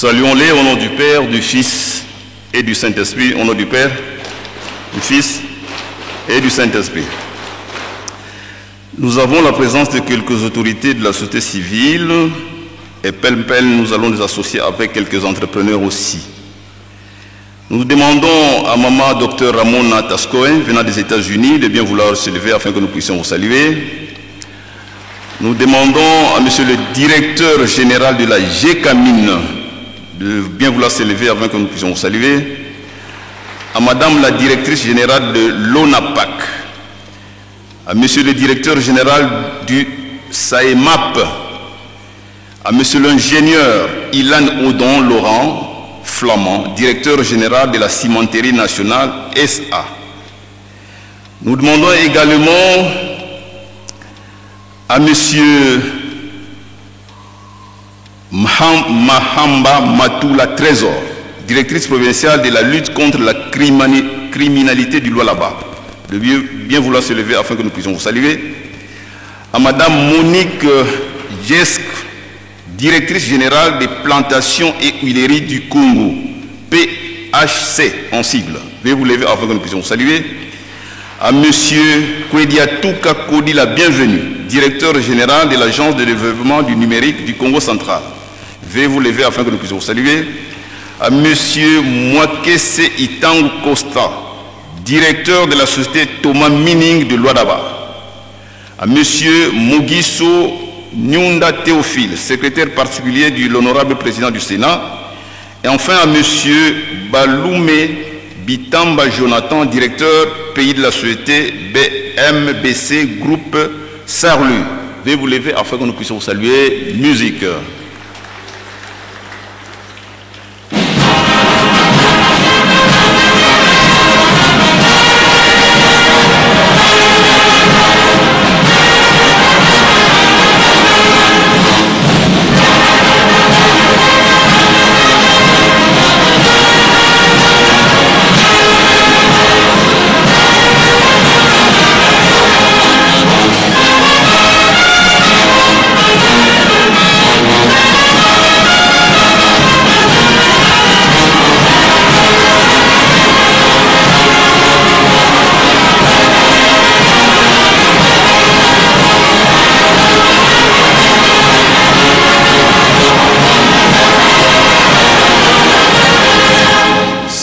Saluons-les au nom du Père, du Fils et du Saint-Esprit. Au nom du Père, du Fils et du Saint-Esprit. Nous avons la présence de quelques autorités de la société civile et pêle-mêle, nous allons nous associer avec quelques entrepreneurs aussi. Nous demandons à Maman Dr Ramona Tascoen, venant des États-Unis, de bien vouloir se lever afin que nous puissions vous saluer. Nous demandons à Monsieur le directeur général de la GECAMINE de bien vouloir se lever afin que nous puissions vous saluer. À Madame la directrice générale de l'ONAPAC, à Monsieur le directeur général du SAEMAP, à Monsieur l'ingénieur Ilan Odon Laurent Flamand, directeur général de la cimenterie nationale SA. Nous demandons également à Monsieur Mahamba Matoula Trésor, directrice provinciale de la lutte contre la criminalité du Lualaba, de bien vouloir se lever afin que nous puissions vous saluer. À Madame Monique Jesk, directrice générale des plantations et huileries du Congo, PHC en sigle. Veuillez vous lever afin que nous puissions vous saluer. À Monsieur Kwediatuka Kodi la bienvenue, directeur général de l'Agence de développement du numérique du Congo central. Veuillez vous lever afin que nous puissions vous saluer. À Monsieur Mwakese Itangu Costa, directeur de la société Thomas Mining de Luadaba. À Monsieur Mugiso Nyunda Théophile, secrétaire particulier de l'honorable président du Sénat. Et enfin à Monsieur Baloume Bitamba Jonathan, directeur pays de la société BMBC Groupe Sarlu. Veuillez vous lever afin que nous puissions vous saluer. Musique.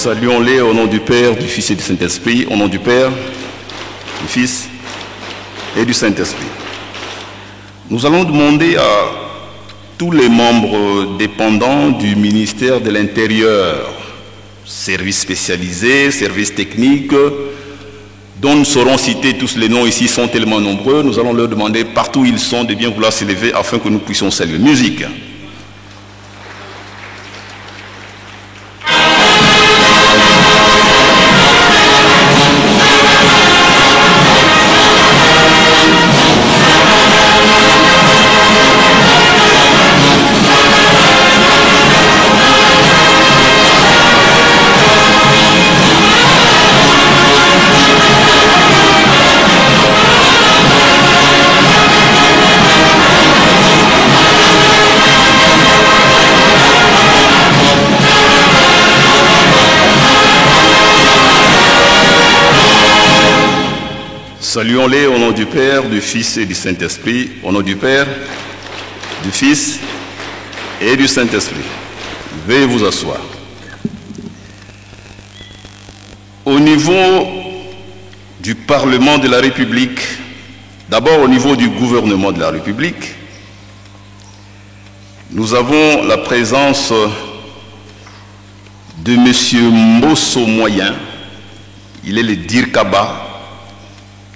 Saluons-les au nom du Père, du Fils et du Saint-Esprit, au nom du Père, du Fils et du Saint-Esprit. Nous allons demander à tous les membres dépendants du ministère de l'Intérieur, services spécialisés, services techniques, dont nous saurons citer tous les noms ici, sont tellement nombreux, nous allons leur demander partout où ils sont de bien vouloir s'élever afin que nous puissions saluer. Musique. Saluons-les au nom du Père, du Fils et du Saint-Esprit, au nom du Père, du Fils et du Saint-Esprit. Veuillez vous asseoir. Au niveau du Parlement de la République, d'abord au niveau du gouvernement de la République, nous avons la présence de M. Mosso Moyen. Il est le Dirkaba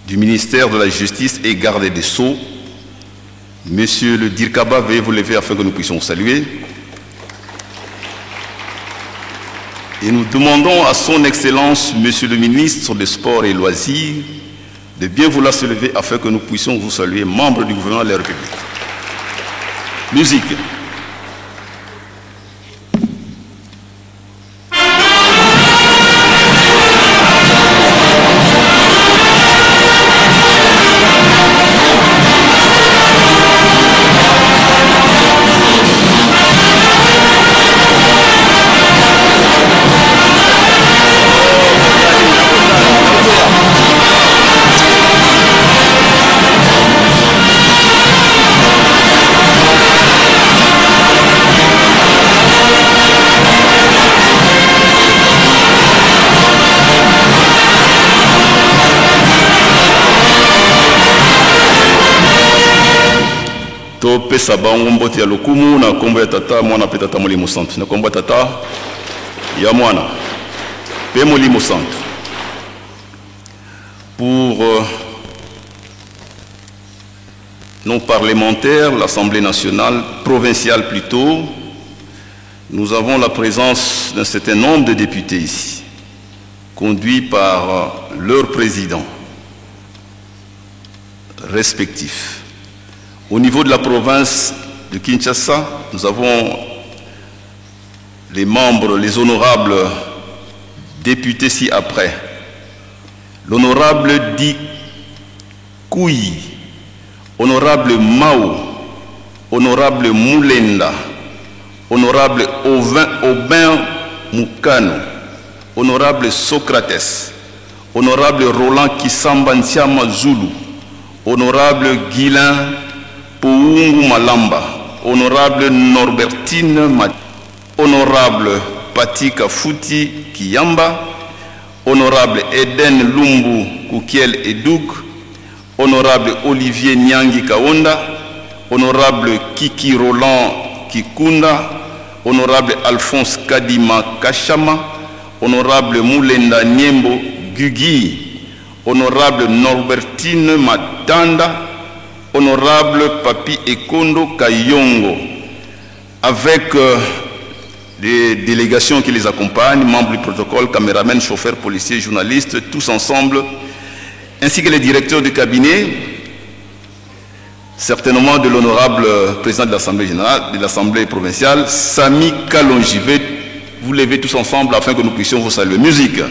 du ministère de la Justice et Garde des Sceaux. Monsieur le Dirkaba, veuillez vous lever afin que nous puissions saluer. Et nous demandons à son Excellence, Monsieur le ministre des Sports et Loisirs, de bien vouloir se lever afin que nous puissions vous saluer, membres du gouvernement de la République. Musique. pesa bango mbote ya lokumu na kombo ya tata mwana pe tata molimo santu na kombo ya tata ya mwana pe molimo santu. Pour nos parlementaires, l'Assemblée nationale, provinciale plutôt, nous avons la présence d'un certain nombre de députés ici, conduits par leurs présidents respectifs. Au niveau de la province de Kinshasa, nous avons les membres, les honorables députés ci-après. L'honorable Di Kouyi, honorable Mao, honorable Moulenda, honorable Aubin Moukano, honorable Socrates, honorable Roland Kisamba Ntiama Zulu, honorable Guilain Poungu Malamba, honorable Norbertine Mat, honorable Patika Fouti Kiyamba, honorable Eden Lumbu Koukiel Edouk, honorable Olivier Nyangi Kaonda, honorable Kiki Roland Kikunda, honorable Alphonse Kadima Kachama, honorable Moulenda Niembo Gugi, honorable Norbertine Matanda, honorable Papi Ekondo Kayongo, avec les délégations qui les accompagnent, membres du protocole, caméramens, chauffeurs, policiers, journalistes, tous ensemble, ainsi que les directeurs du cabinet, certainement de l'honorable président de l'Assemblée générale, de l'Assemblée provinciale, Sami Kalonjivet. Vous levez tous ensemble afin que nous puissions vous saluer. Musique.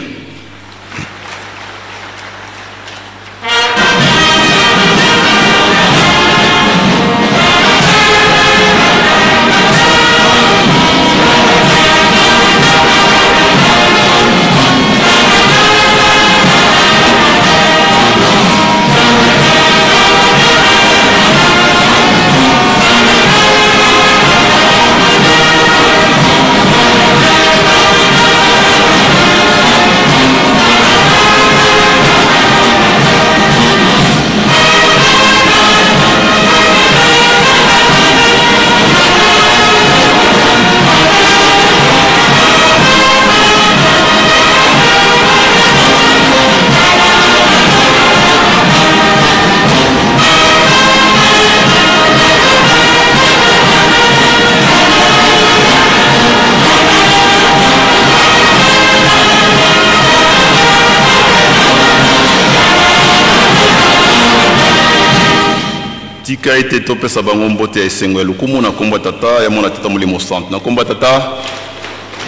Tika ete topesa bango mbote ya esengo ya lokumu na kombo tata ya mwana tata molimo santu na kombo tata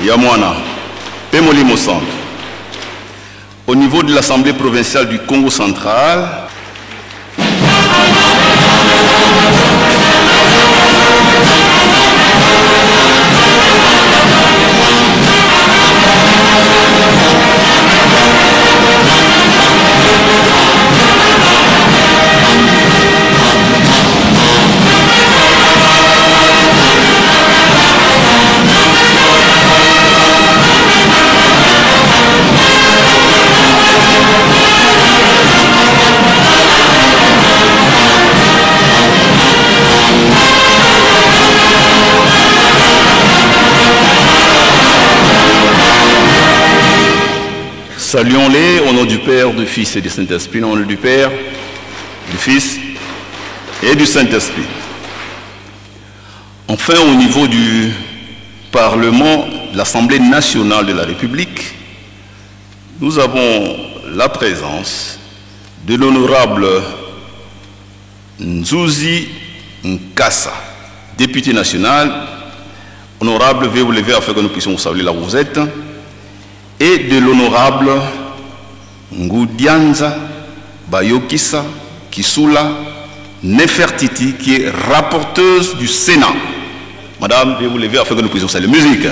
ya mwana pe molimo santu. Au niveau de l'Assemblée provinciale du Congo central, saluons-les au nom du Père, du Fils et du Saint-Esprit, au nom du Père, du Fils et du Saint-Esprit. Enfin, au niveau du Parlement, de l'Assemblée nationale de la République, nous avons la présence de l'honorable Nzuzi Nkassa, député national. Honorable, veuillez vous lever afin que nous puissions vous saluer là où vous êtes. Et de l'honorable Ngoudianza Bayokisa Kisula Nefertiti, qui est rapporteuse du Sénat. Madame, veuillez vous lever afin que nous puissions saluer. Musique.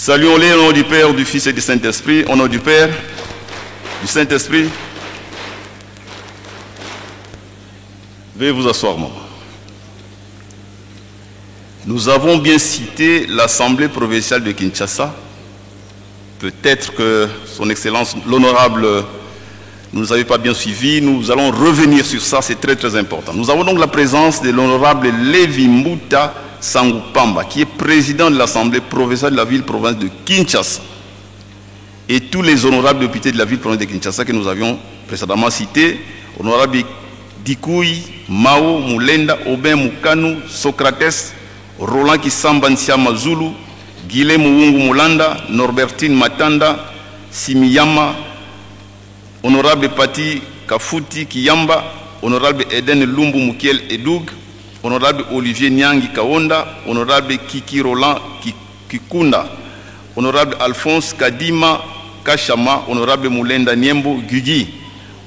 Saluons-les au nom du Père, du Fils et du Saint-Esprit. Au nom du Père, du Saint-Esprit. Veuillez vous asseoir, maman. Nous avons bien cité l'Assemblée provinciale de Kinshasa. Peut-être que son Excellence, l'honorable, ne nous avait pas bien suivi. Nous allons revenir sur ça, c'est très très important. Nous avons donc la présence de l'honorable Levi Mbuta Sangupamba, qui est président de l'Assemblée provinciale de la ville-province de Kinshasa. Et tous les honorables députés de la ville-province de Kinshasa que nous avions précédemment cités, honorable Dikoui, Mao, Moulenda, Aubin Moukanu, Socrates, Roland Kisamba Nsiama Zulu, Guilhem Muungu Mulanda, Norbertine Matanda, Simiyama, honorable Pati Kafuti Kiyamba, honorable Eden Lumbu Mukiel Edoug, honorable Olivier Nyangi Kaonda, honorable Kiki Roland Kikunda, honorable Alphonse Kadima Kachama, honorable Moulenda Niembo Gugi,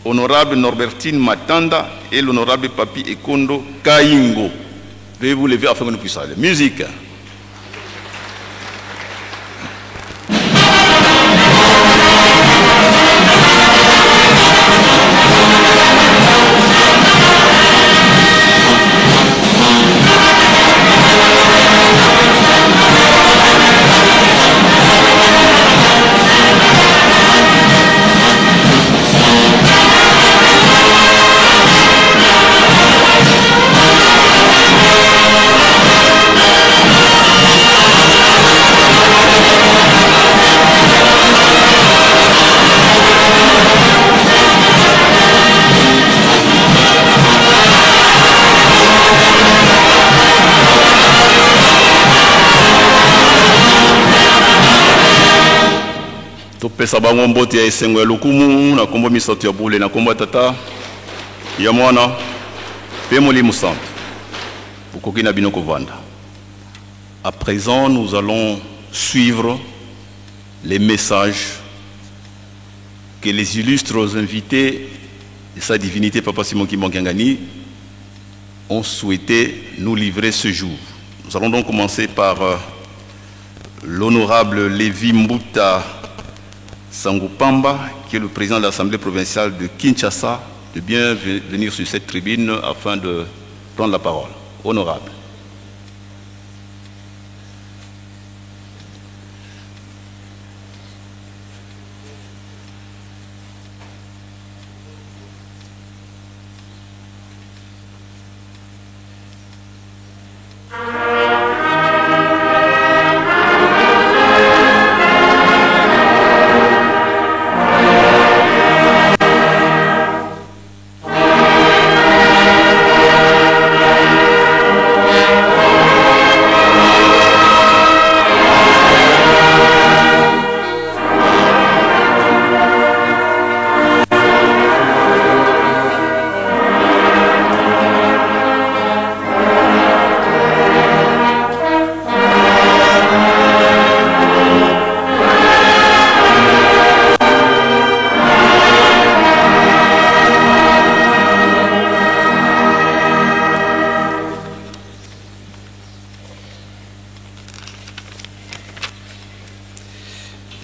honorable Norbertine Matanda et l'honorable Papi Ekondo Kaingo. Veuillez vous lever afin que nous puissions aller. Musique. Pesa bango mbote ya esengo ya lokumu na kombo misato ya bule na kombo tata ya mwana pe molimo santo bukoki na bino kovanda. À présent, nous allons suivre les messages que les illustres invités de sa divinité Papa Simon Kimbankangani ont souhaité nous livrer ce jour. Nous allons donc commencer par l'honorable Levi Mbuta Sangupamba, qui est le président de l'Assemblée provinciale de Kinshasa, de bien venir sur cette tribune afin de prendre la parole. Honorable.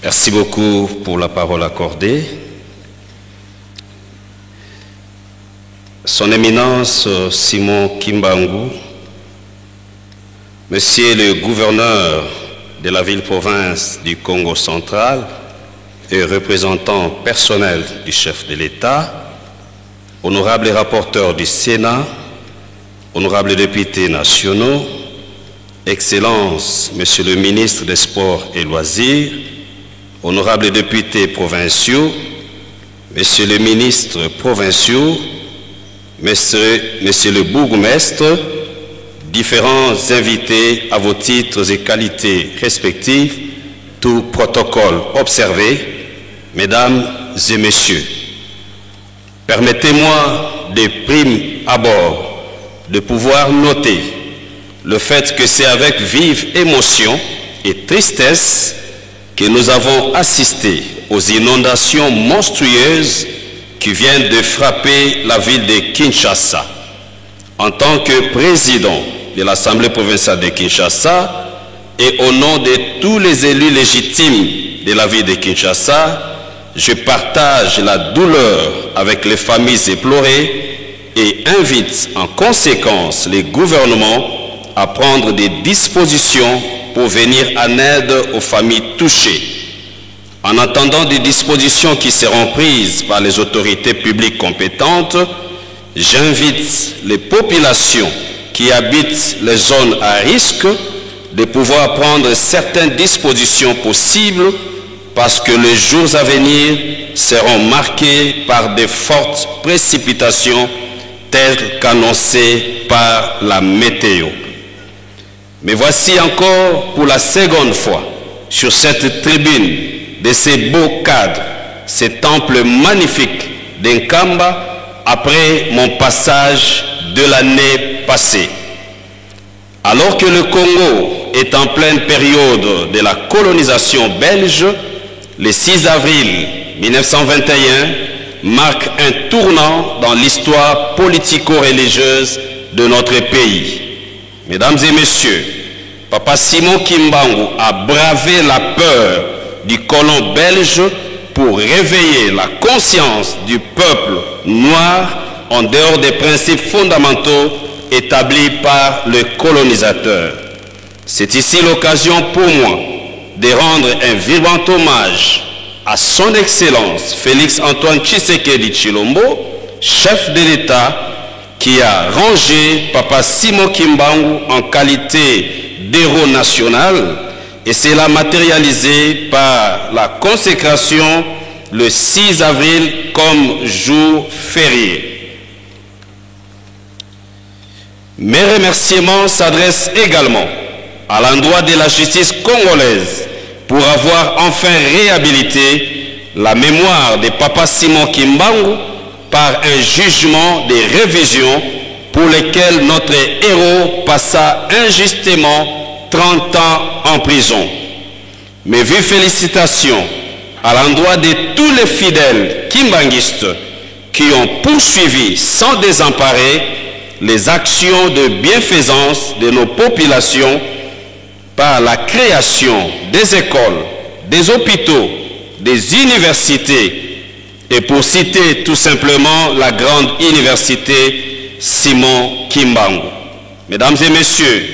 Merci beaucoup pour la parole accordée. Son Éminence Simon Kimbangu, Monsieur le gouverneur de la ville-province du Congo central et représentant personnel du chef de l'État, honorables rapporteurs du Sénat, honorables députés nationaux, Excellences, Monsieur le ministre des Sports et Loisirs, honorables députés provinciaux, Monsieur le ministre provinciaux, Monsieur le bourgmestre, différents invités à vos titres et qualités respectifs, tout protocole observé, Mesdames et Messieurs, permettez-moi de prime abord de pouvoir noter le fait que c'est avec vive émotion et tristesse que nous avons assisté aux inondations monstrueuses qui viennent de frapper la ville de Kinshasa. En tant que président de l'Assemblée provinciale de Kinshasa, et au nom de tous les élus légitimes de la ville de Kinshasa, je partage la douleur avec les familles éplorées et invite en conséquence les gouvernements à prendre des dispositions pour venir en aide aux familles touchées. En attendant des dispositions qui seront prises par les autorités publiques compétentes, j'invite les populations qui habitent les zones à risque de pouvoir prendre certaines dispositions possibles parce que les jours à venir seront marqués par de fortes précipitations telles qu'annoncées par la météo. Mais voici encore pour la seconde fois sur cette tribune de ces beaux cadres, ces temples magnifiques d'Nkamba après mon passage de l'année passée. Alors que le Congo est en pleine période de la colonisation belge, le 6 avril 1921 marque un tournant dans l'histoire politico-religieuse de notre pays. Mesdames et messieurs, Papa Simon Kimbangu a bravé la peur du colon belge pour réveiller la conscience du peuple noir en dehors des principes fondamentaux établis par le colonisateur. C'est ici l'occasion pour moi de rendre un vibrant hommage à son Excellence Félix-Antoine Tshisekedi Tshilombo, chef de l'État, qui a rangé Papa Simon Kimbangu en qualité d'héros national, et c'est là matérialisé par la consécration le 6 avril comme jour férié. Mes remerciements s'adressent également à l'endroit de la justice congolaise pour avoir enfin réhabilité la mémoire de Papa Simon Kimbangu par un jugement de révision pour lequel notre héros passa injustement 30 ans en prison. Mes vives félicitations à l'endroit de tous les fidèles kimbanguistes qui ont poursuivi sans désemparer les actions de bienfaisance de nos populations par la création des écoles, des hôpitaux, des universités, et pour citer tout simplement la grande université Simon Kimbangu. Mesdames et messieurs,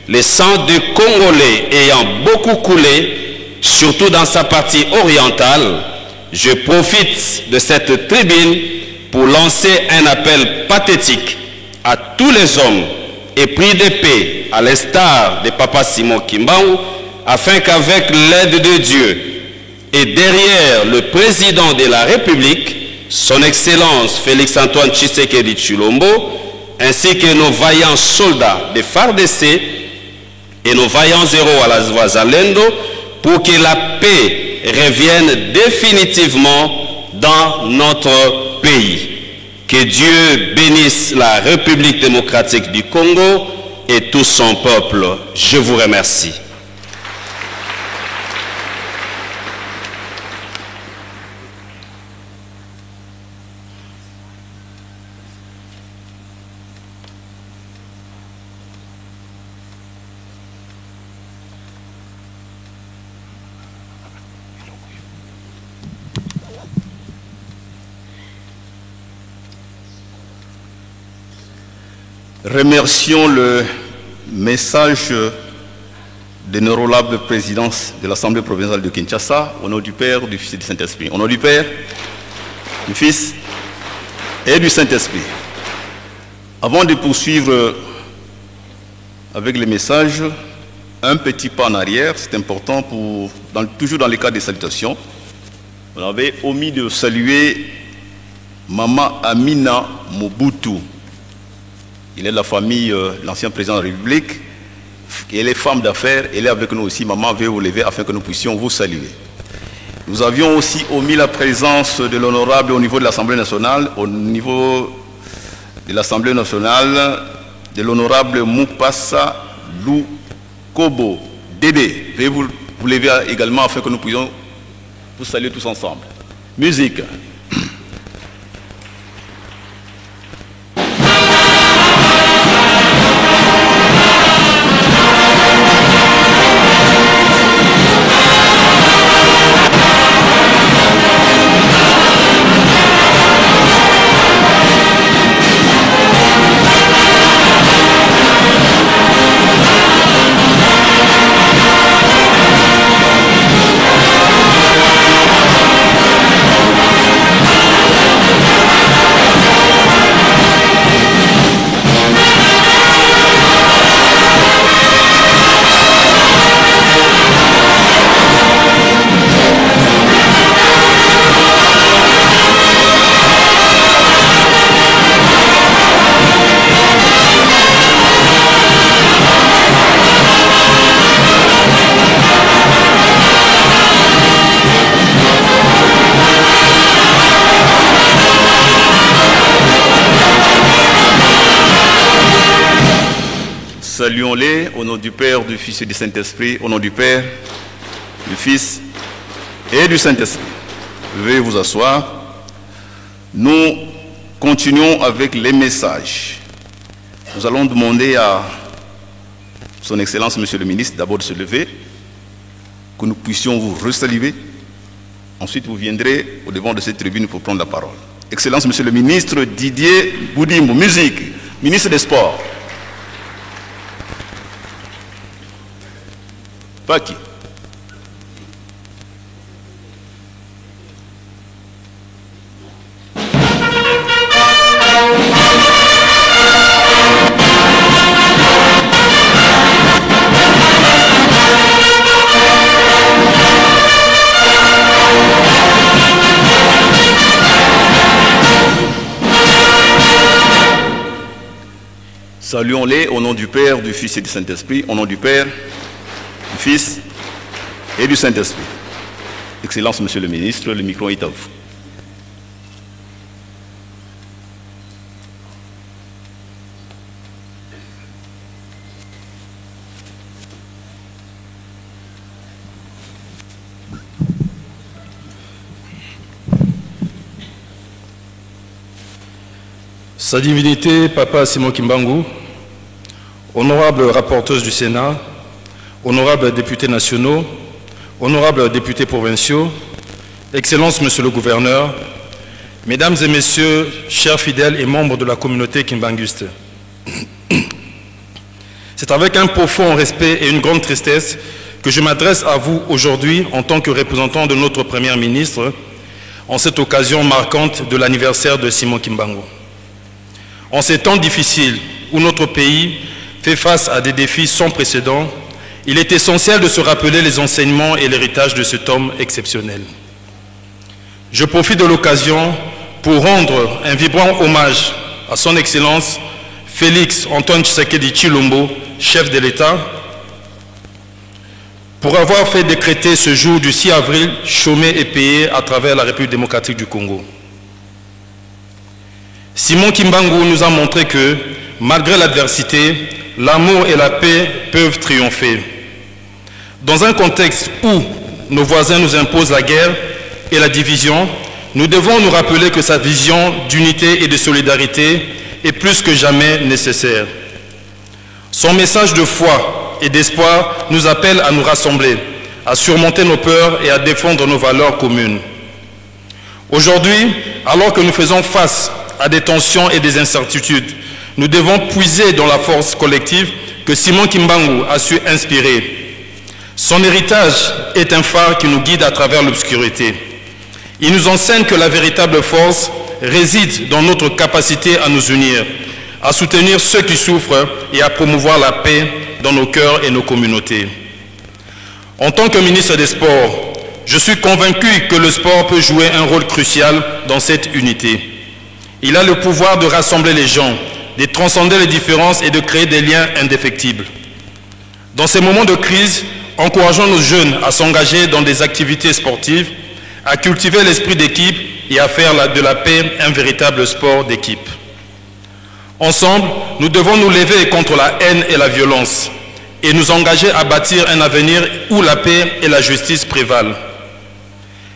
le sang de Congolais ayant beaucoup coulé, surtout dans sa partie orientale, je profite de cette tribune pour lancer un appel pathétique à tous les hommes épris de paix, à l'instar de Papa Simon Kimbangu, afin qu'avec l'aide de Dieu et derrière le président de la République, son Excellence Félix-Antoine Tshisekedi Tshilombo, ainsi que nos vaillants soldats de FARDC et nos vaillants héros à la Wazalendo, pour que la paix revienne définitivement dans notre pays. Que Dieu bénisse la République démocratique du Congo et tout son peuple. Je vous remercie. Remercions le message de l'honorable présidence de l'Assemblée provinciale de Kinshasa, au nom du Père, du Fils et du Saint-Esprit. Au nom du Père, du Fils et du Saint-Esprit. Avant de poursuivre avec les messages, un petit pas en arrière, c'est important pour, toujours dans les cas des salutations. On avait omis de saluer Maman Amina Mobutu. Il est de la famille, l'ancien président de la République. Elle est femme d'affaires, elle est avec nous aussi. Maman veut vous lever afin que nous puissions vous saluer. Nous avions aussi omis la présence de l'honorable au niveau de l'Assemblée nationale, de l'honorable Mupasa Lukobo. Dédé, veuillez vous lever également afin que nous puissions vous saluer tous ensemble. Musique. Saluons-les au nom du Père, du Fils et du Saint-Esprit, au nom du Père, du Fils et du Saint-Esprit. Veuillez vous asseoir. Nous continuons avec les messages. Nous allons demander à Son Excellence, Monsieur le Ministre, d'abord de se lever, que nous puissions vous resaluer. Ensuite, vous viendrez au devant de cette tribune pour prendre la parole. Excellence, Monsieur le Ministre Didier Boudimbo, musique, ministre des Sports. Pas qui? Saluons-les au nom du Père, du Fils et du Saint-Esprit, au nom du Père, du Fils et du Saint-Esprit. Excellence, Monsieur le Ministre, le micro est à vous. Sa divinité, Papa Simon Kimbangu, honorable rapporteuse du Sénat, honorables députés nationaux, honorables députés provinciaux, Excellences, Monsieur le Gouverneur, Mesdames et Messieurs, chers fidèles et membres de la communauté kimbanguiste. C'est avec un profond respect et une grande tristesse que je m'adresse à vous aujourd'hui en tant que représentant de notre Premier ministre en cette occasion marquante de l'anniversaire de Simon Kimbangu. En ces temps difficiles où notre pays fait face à des défis sans précédent, il est essentiel de se rappeler les enseignements et l'héritage de cet homme exceptionnel. Je profite de l'occasion pour rendre un vibrant hommage à son Excellence Félix Antoine Tshisekedi Tshilombo, chef de l'État, pour avoir fait décréter ce jour du 6 avril chômé et payé à travers la République démocratique du Congo. Simon Kimbangu nous a montré que, malgré l'adversité, l'amour et la paix peuvent triompher. Dans un contexte où nos voisins nous imposent la guerre et la division, nous devons nous rappeler que sa vision d'unité et de solidarité est plus que jamais nécessaire. Son message de foi et d'espoir nous appelle à nous rassembler, à surmonter nos peurs et à défendre nos valeurs communes. Aujourd'hui, alors que nous faisons face à des tensions et des incertitudes, nous devons puiser dans la force collective que Simon Kimbangu a su inspirer. Son héritage est un phare qui nous guide à travers l'obscurité. Il nous enseigne que la véritable force réside dans notre capacité à nous unir, à soutenir ceux qui souffrent et à promouvoir la paix dans nos cœurs et nos communautés. En tant que ministre des Sports, je suis convaincu que le sport peut jouer un rôle crucial dans cette unité. Il a le pouvoir de rassembler les gens, de transcender les différences et de créer des liens indéfectibles. Dans ces moments de crise, encourageons nos jeunes à s'engager dans des activités sportives, à cultiver l'esprit d'équipe et à faire de la paix un véritable sport d'équipe. Ensemble, nous devons nous lever contre la haine et la violence et nous engager à bâtir un avenir où la paix et la justice prévalent.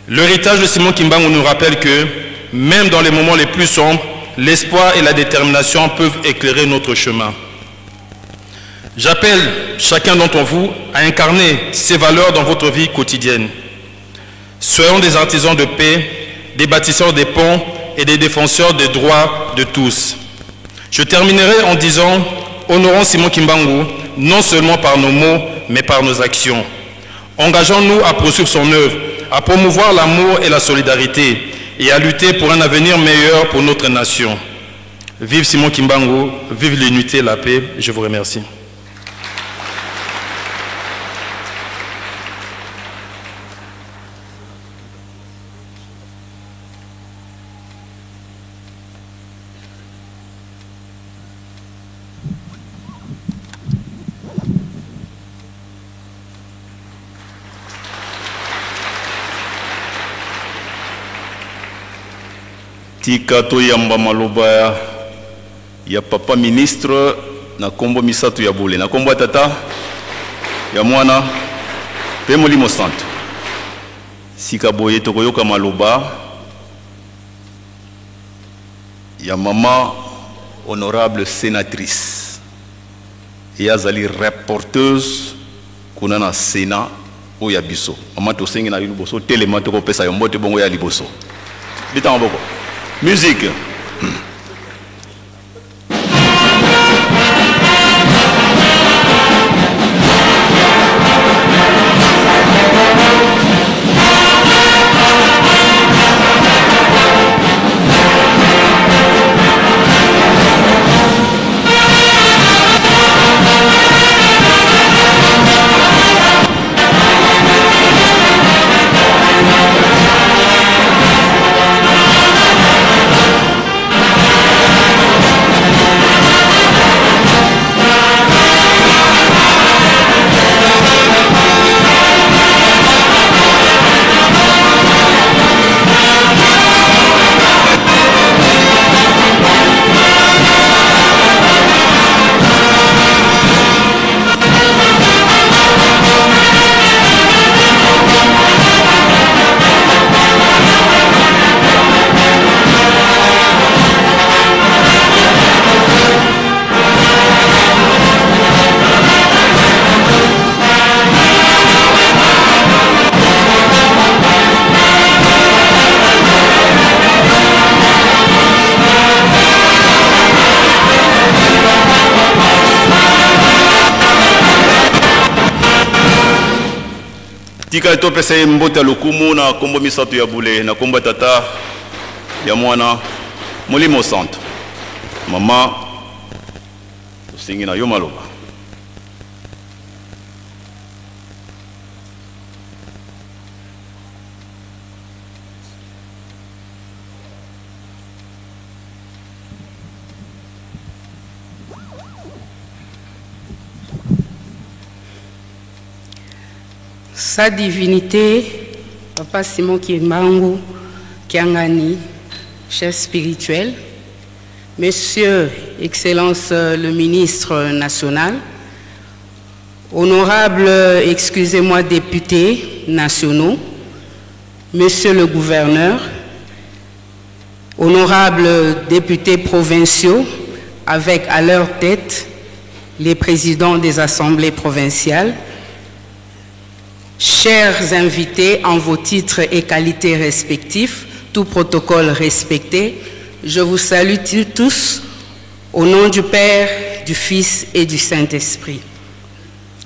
L'héritage de Simon Kimbangu nous rappelle que, même dans les moments les plus sombres, l'espoir et la détermination peuvent éclairer notre chemin. J'appelle chacun d'entre vous à incarner ces valeurs dans votre vie quotidienne. Soyons des artisans de paix, des bâtisseurs des ponts et des défenseurs des droits de tous. Je terminerai en disant, honorons Simon Kimbangu, non seulement par nos mots, mais par nos actions. Engageons-nous à poursuivre son œuvre, à promouvoir l'amour et la solidarité, et à lutter pour un avenir meilleur pour notre nation. Vive Simon Kimbangu, vive l'unité et la paix. Je vous remercie. Tika to yamba maloba ya papa ministre na kombo misato ya bole na kombo tata ya mwana pe Molimo Santo sika boye tokoyoka maloba ya maman honorable sénatrice et azali rapporteuse kuna na Sénat o ya biso maman to sengi na liboso telema to ko pesa yo mbote bongo ya liboso bitanga boko musique. Tika to pese mbota lokumu na kombo misato ya bule na kombo tata ya mwana Molimo Santo mama usingi na yo maloba. Sa divinité, Papa Simon Kimbangu Kiangani, chef spirituel, Monsieur, Excellence le ministre national, honorables, excusez-moi, députés nationaux, Monsieur le gouverneur, honorables députés provinciaux, avec à leur tête les présidents des assemblées provinciales, chers invités en vos titres et qualités respectifs, tout protocole respecté, je vous salue tous au nom du Père, du Fils et du Saint-Esprit.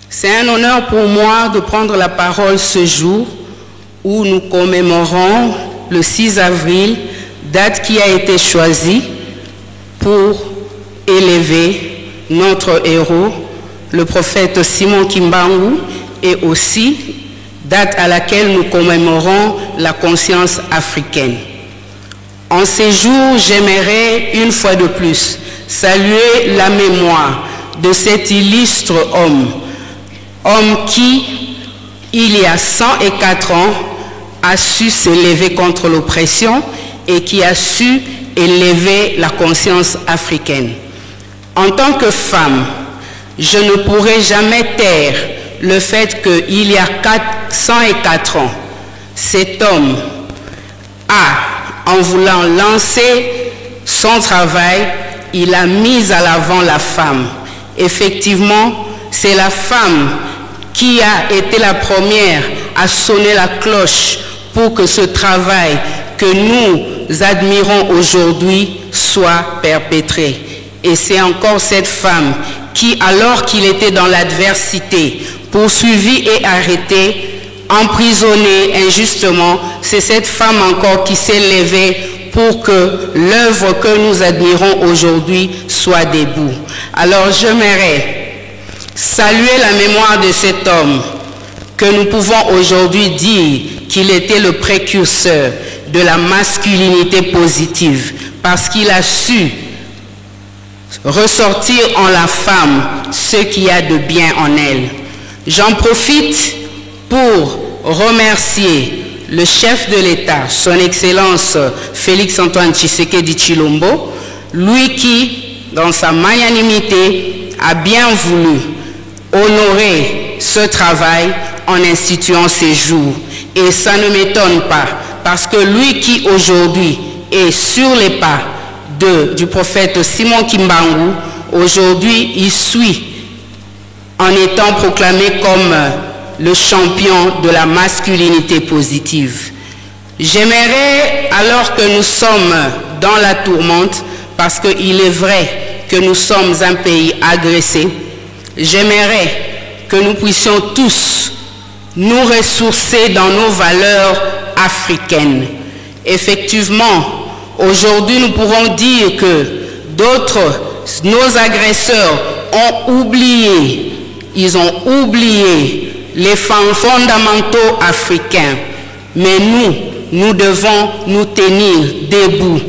C'est un honneur pour moi de prendre la parole ce jour où nous commémorons le 6 avril, date qui a été choisie pour élever notre héros, le prophète Simon Kimbangu, et aussi date à laquelle nous commémorons la conscience africaine. En ces jours, j'aimerais une fois de plus saluer la mémoire de cet illustre homme qui, il y a 104 ans, a su s'élever contre l'oppression et qui a su élever la conscience africaine. En tant que femme, je ne pourrai jamais taire le fait qu'il y a 104 ans, cet homme a, en voulant lancer son travail, il a mis à l'avant la femme. Effectivement, c'est la femme qui a été la première à sonner la cloche pour que ce travail que nous admirons aujourd'hui soit perpétré. Et c'est encore cette femme qui, alors qu'il était dans l'adversité, poursuivi et arrêté, emprisonné injustement, c'est cette femme encore qui s'est levée pour que l'œuvre que nous admirons aujourd'hui soit debout. Alors j'aimerais saluer la mémoire de cet homme que nous pouvons aujourd'hui dire qu'il était le précurseur de la masculinité positive parce qu'il a su ressortir en la femme ce qu'il y a de bien en elle. J'en profite pour remercier le chef de l'État, son Excellence Félix-Antoine Tshisekedi Tshilombo, lui qui, dans sa magnanimité, a bien voulu honorer ce travail en instituant ces jours. Et ça ne m'étonne pas, parce que lui qui aujourd'hui est sur les pas du prophète Simon Kimbangu, aujourd'hui il suit en étant proclamé comme le champion de la masculinité positive. J'aimerais, alors que nous sommes dans la tourmente, parce qu'il est vrai que nous sommes un pays agressé, j'aimerais que nous puissions tous nous ressourcer dans nos valeurs africaines. Effectivement, aujourd'hui nous pourrons dire que nos agresseurs ont oublié, ils ont oublié les fondamentaux africains. Mais nous devons nous tenir debout,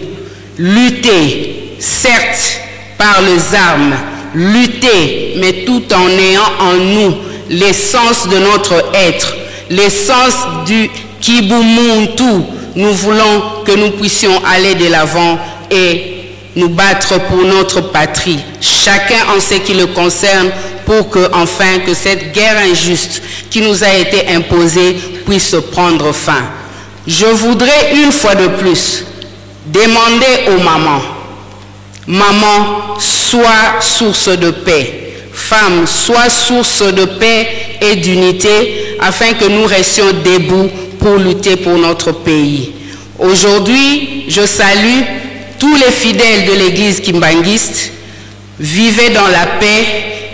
lutter, certes par les armes, lutter, mais tout en ayant en nous l'essence de notre être, l'essence du Kibumuntu. Nous voulons que nous puissions aller de l'avant et nous battre pour notre patrie, chacun en ce qui le concerne, pour que, enfin, que cette guerre injuste qui nous a été imposée puisse prendre fin. Je voudrais une fois de plus demander aux mamans, maman, sois source de paix, femme, sois source de paix et d'unité, afin que nous restions debout pour lutter pour notre pays. Aujourd'hui, je salue tous les fidèles de l'église kimbanguiste. Vivez dans la paix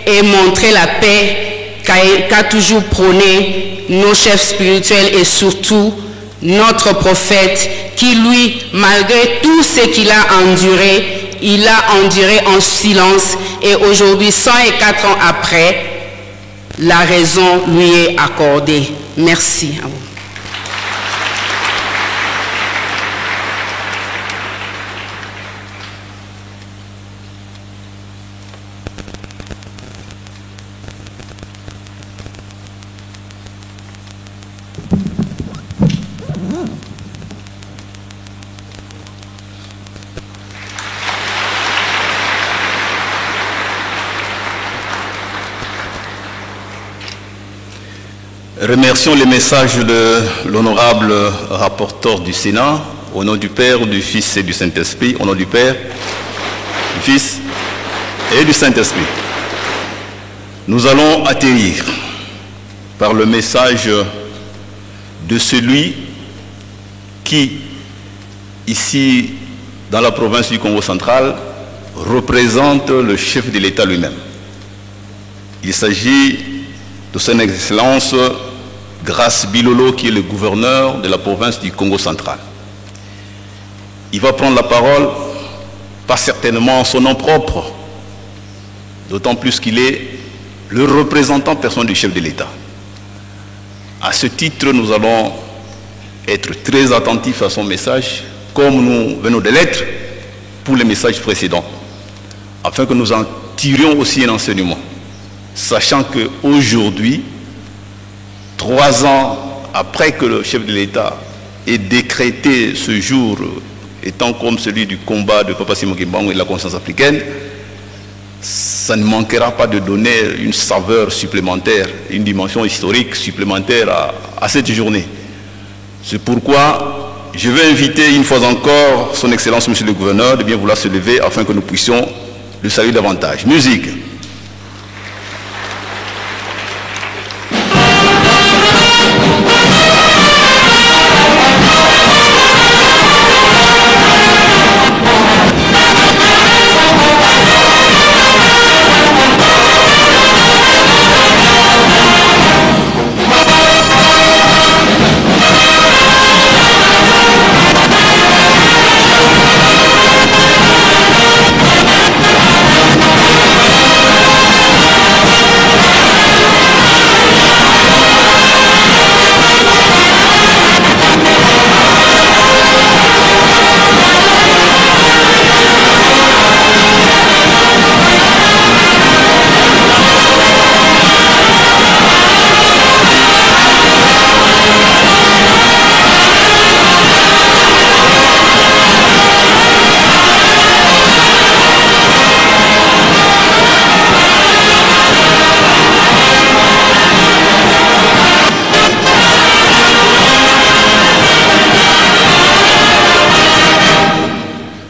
et montrez la paix qu'a toujours prôné nos chefs spirituels et surtout notre prophète qui, lui, malgré tout ce qu'il a enduré, il a enduré en silence et aujourd'hui, 104 ans après, la raison lui est accordée. Merci à vous. Remercions les messages de l'honorable rapporteur du Sénat, au nom du Père, du Fils et du Saint-Esprit, au nom du Père, du Fils et du Saint-Esprit. Nous allons atterrir par le message de celui qui, ici, dans la province du Congo central, représente le chef de l'État lui-même. Il s'agit de son Excellence Grace Bilolo, qui est le gouverneur de la province du Congo central. Il va prendre la parole, pas certainement en son nom propre, d'autant plus qu'il est le représentant personnel du chef de l'État. À ce titre, nous allons être très attentifs à son message, comme nous venons de l'être pour les messages précédents, afin que nous en tirions aussi un enseignement, sachant qu'aujourd'hui, 3 ans après que le chef de l'État ait décrété ce jour étant comme celui du combat de Papa Simon Kimbangu et de la conscience africaine, ça ne manquera pas de donner une saveur supplémentaire, une dimension historique supplémentaire à cette journée. C'est pourquoi je vais inviter une fois encore son Excellence, Monsieur le Gouverneur, de bien vouloir se lever afin que nous puissions le saluer davantage. Musique.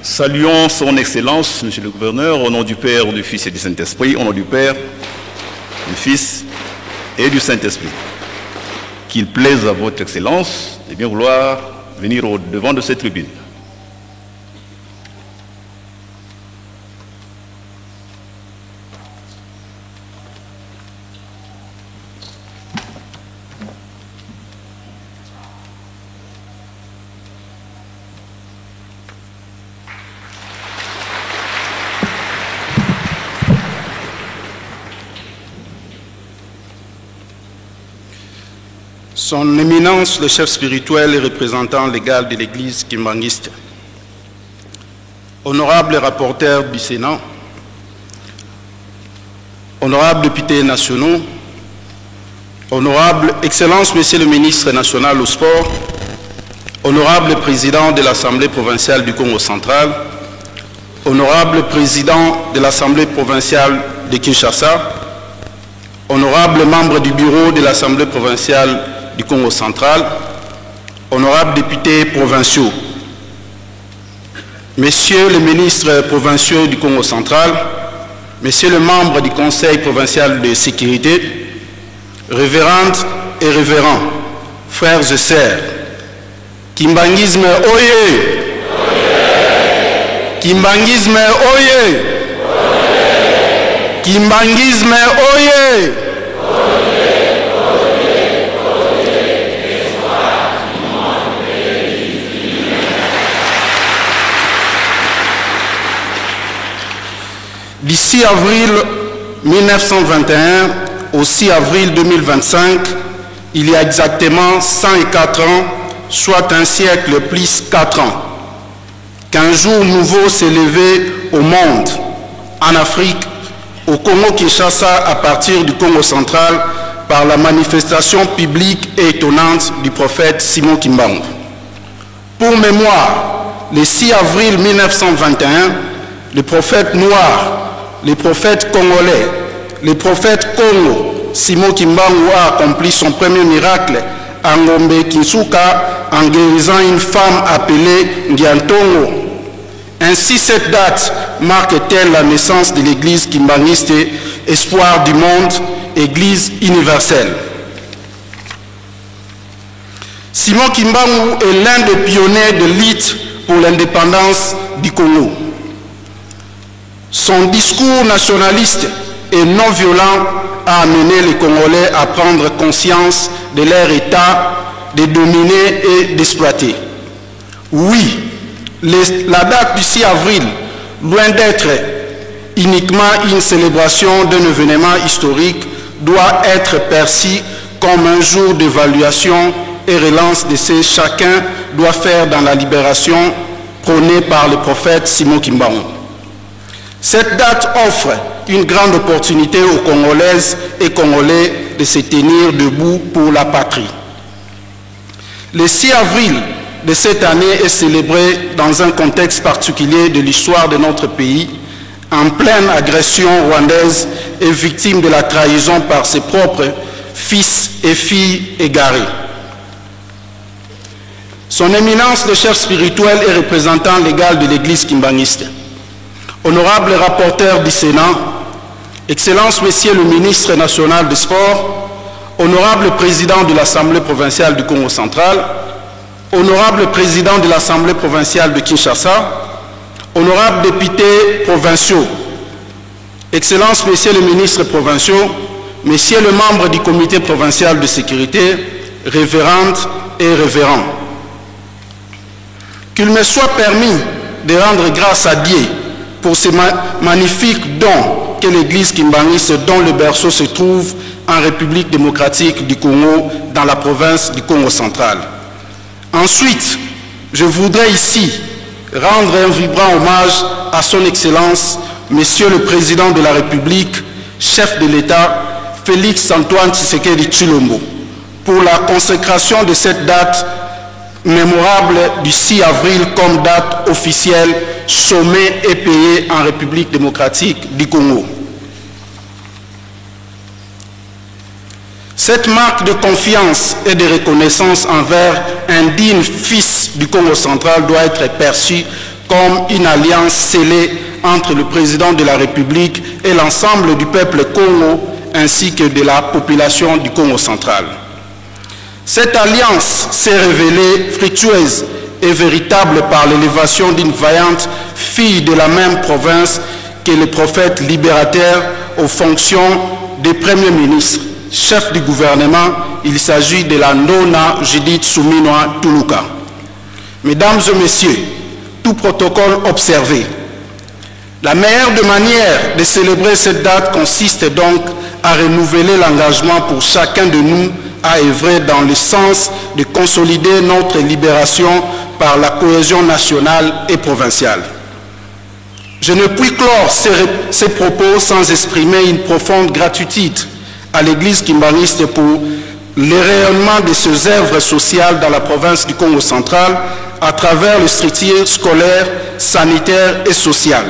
Saluons son Excellence, Monsieur le Gouverneur, au nom du Père, du Fils et du Saint-Esprit, au nom du Père, du Fils et du Saint-Esprit. Qu'il plaise à votre Excellence de bien vouloir venir au devant de cette tribune. Son Éminence, le chef spirituel et représentant légal de l'Église kimbanguiste, honorable rapporteur du Sénat, honorables députés nationaux, honorable Excellence, Monsieur le ministre national au sport, honorable président de l'Assemblée provinciale du Congo central, honorable président de l'Assemblée provinciale de Kinshasa, honorable membre du bureau de l'Assemblée provinciale du Congo central, honorables députés provinciaux, messieurs les ministres provinciaux du Congo central, messieurs les membres du Conseil provincial de sécurité, révérendes et révérends, frères et sœurs, Kimbanguisme Oye! Kimbanguisme Oye! Kimbanguisme Oye! Du 6 avril 1921 au 6 avril 2025, il y a exactement 104 ans, soit un siècle plus 4 ans, qu'un jour nouveau s'est levé au monde, en Afrique, au Congo-Kinshasa, à partir du Congo central, par la manifestation publique et étonnante du prophète Simon Kimbangu. Pour mémoire, le 6 avril 1921, le prophète noir, le prophète congolais, le prophète Congo, Simon Kimbangu a accompli son premier miracle à Ngombe Kinsuka en guérissant une femme appelée Ngiantongo. Ainsi, cette date marque-t-elle la naissance de l'église kimbanguiste, espoir du monde, église universelle. Simon Kimbangu est l'un des pionniers de lutte pour l'indépendance du Congo. Son discours nationaliste et non violent a amené les Congolais à prendre conscience de leur état, de dominer et d'exploiter. Oui, la date du 6 avril, loin d'être uniquement une célébration d'un événement historique, doit être perçue comme un jour d'évaluation et relance de ce que chacun doit faire dans la libération prônée par le prophète Simon Kimbangu. Cette date offre une grande opportunité aux Congolaises et Congolais de se tenir debout pour la patrie. Le 6 avril de cette année est célébré dans un contexte particulier de l'histoire de notre pays, en pleine agression rwandaise et victime de la trahison par ses propres fils et filles égarés. Son Éminence, le chef spirituel et représentant légal de l'Église kimbanguiste, honorable rapporteur du Sénat, Excellence, Monsieur le ministre national des Sports, honorable président de l'Assemblée provinciale du Congo central, honorable président de l'Assemblée provinciale de Kinshasa, honorables députés provinciaux, Excellence, Messieurs les ministres provinciaux, Messieurs les membres du comité provincial de sécurité, révérendes et révérends. Qu'il me soit permis de rendre grâce à Dieu pour ces magnifiques dons que l'Église kimbanguiste, dont le berceau se trouve en République démocratique du Congo, dans la province du Congo central. Ensuite, je voudrais ici rendre un vibrant hommage à son Excellence, Monsieur le Président de la République, chef de l'État, Félix Antoine Tshisekedi Tshilombo, pour la consécration de cette date mémorable du 6 avril comme date officielle, sommet et payé en République démocratique du Congo. Cette marque de confiance et de reconnaissance envers un digne fils du Congo central doit être perçue comme une alliance scellée entre le président de la République et l'ensemble du peuple Congo ainsi que de la population du Congo central. Cette alliance s'est révélée fructueuse et véritable par l'élévation d'une vaillante fille de la même province que le prophète libérateur aux fonctions de Premier ministre, chef du gouvernement. Il s'agit de la Nona Judith Suminwa Tuluka. Mesdames et messieurs, tout protocole observé, la meilleure des manières de célébrer cette date consiste donc à renouveler l'engagement pour chacun de nous à œuvrer dans le sens de consolider notre libération par la cohésion nationale et provinciale. Je ne puis clore ces propos sans exprimer une profonde gratitude à l'Église kimbaniste pour le rayonnement de ses œuvres sociales dans la province du Congo central à travers les structures scolaires, sanitaires et sociales.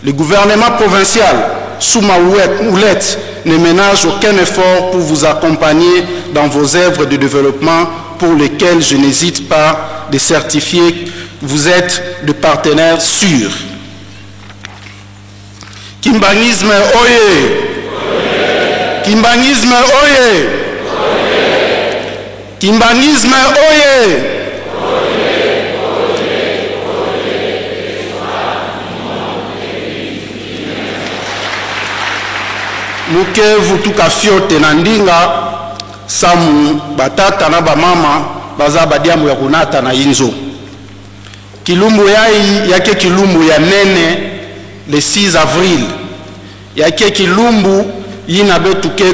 Le gouvernement provincial, sous ma houlette, ne ménage aucun effort pour vous accompagner dans vos œuvres de développement pour lesquelles je n'hésite pas de certifier que vous êtes de partenaires sûrs. Kimbangisme oye! Kimbangisme oye! Kimbangisme oye! Muke vutuka fiote na ndinga samu batata na bamama baza badiamu ya kunata na inzo. Kilumbu yai yake kilumbu ya nene le 6 avril. Yake kilumbu yina betu ke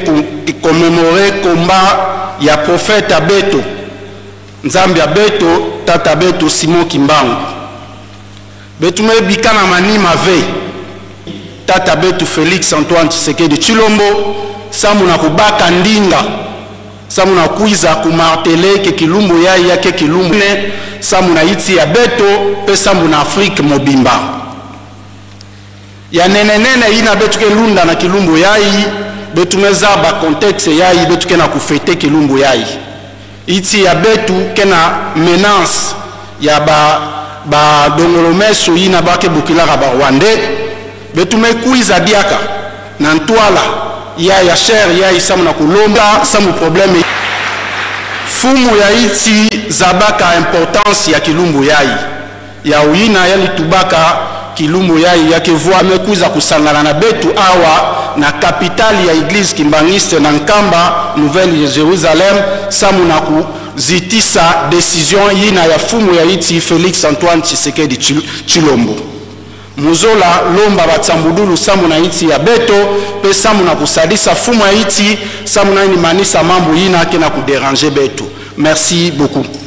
commémorer komba ya prophète Abeto. Nzambi Abeto, tata Abeto Simon Kimbangu. Betu mebika na manima vei. Tata Betu Félix Antoine Tshisekedi Tshilombo samuna kubaka ndinga samuna kuiza kumartele ke kilumbu yai yake kilumbu ne samuna iti ya Beto pe samuna Afrique mobimba ya nene ina betu ke lunda na kilumbu yai betu meza ba contexte yai betu ke na kufete kilumbu yai iti ya Betu ke na menace ya ba dongolomeso ina bake bukilaka ba Rwandais betume kuiza diaka na ntwala ya cher ya isamu na kulomba samu probleme fumu ya iti zabaka importance ya kilumbu yai ya uina ya litubaka kilumbu yai ya kevua mekuiza kusangana na Betu awa na kapitali ya Église kimbangiste na Nkamba Nouvelle Jérusalem samu na kuzitisa decision yina ya fumu ya iti Félix Antoine Tshisekedi Tshilombo. Muzola lomba batsambudulu samu na iti ya Beto pe samu na kusadisa fumu ya iti samu na ini manisa mambo yina ke na kudéranger Beto. Merci beaucoup.